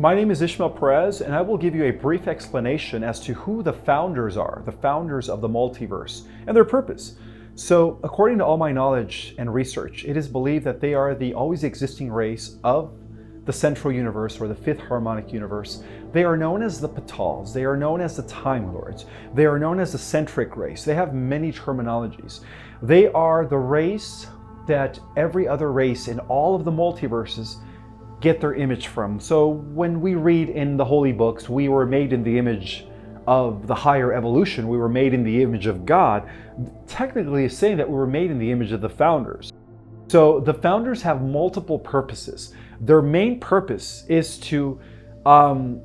My name is Ismael Perez, and I will give you a brief explanation as to who the founders are, the founders of the multiverse, and their purpose. So, according to all my knowledge and research, it is believed that they are the always existing race of the central universe, or the fifth harmonic universe. They are known as the Petals. They are known as the Time Lords. They are known as the centric race. They have many terminologies. They are the race that every other race in all of the multiverses get their image from. So when we read in the holy books, we were made in the image of the higher evolution, we were made in the image of God, technically is saying that we were made in the image of the founders. So the founders have multiple purposes. Their main purpose is to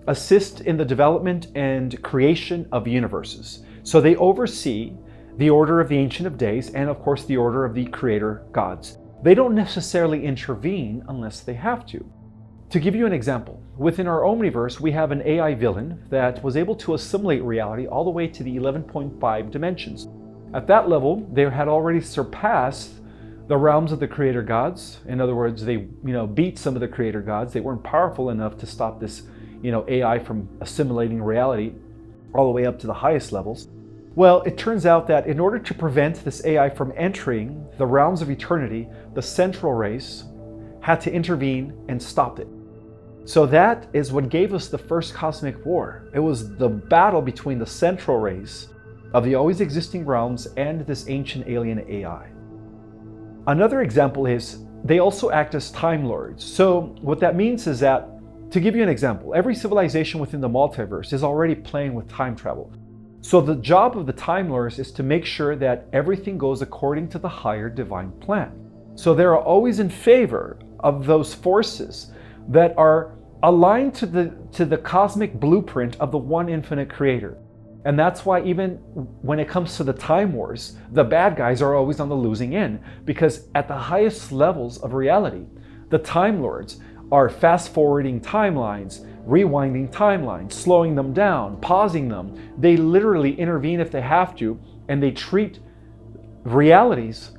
assist in the development and creation of universes. So they oversee the order of the Ancient of Days and, of course, the order of the creator gods. They don't necessarily intervene unless they have to. To give you an example, within our Omniverse, we have an AI villain that was able to assimilate reality all the way to the 11.5 dimensions. At that level, they had already surpassed the realms of the creator gods. In other words, they beat some of the creator gods. They weren't powerful enough to stop this AI from assimilating reality all the way up to the highest levels. Well, it turns out that in order to prevent this AI from entering the realms of eternity, the central race had to intervene and stop it. So that is what gave us the first cosmic war. It was the battle between the central race of the always existing realms and this ancient alien AI. Another example is they also act as Time Lords. So what that means is that, to give you an example, every civilization within the multiverse is already playing with time travel. So the job of the Time Lords is to make sure that everything goes according to the higher divine plan. So they're always in favor of those forces that are aligned to the cosmic blueprint of the one infinite creator. And that's why even when it comes to the time wars, the bad guys are always on the losing end, because at the highest levels of reality, the Time Lords are fast forwarding timelines, rewinding timelines, slowing them down, pausing them. They literally intervene if they have to, and they treat realities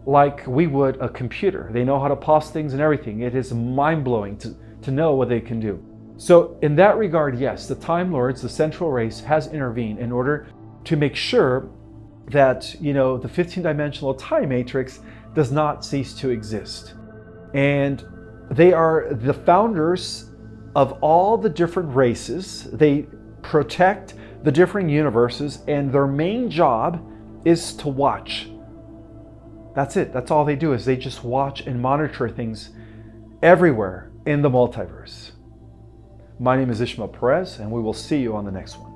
like we would a computer. They know how to pause things and everything. It is mind-blowing to know what they can do. So in that regard, yes, the Time Lords, the central race, has intervened in order to make sure that, the 15-dimensional time matrix does not cease to exist. And they are the founders of all the different races. They protect the different universes, and their main job is to watch. That's it. That's all they do, is they just watch and monitor things everywhere in the multiverse. My name is Ismael Perez, and we will see you on the next one.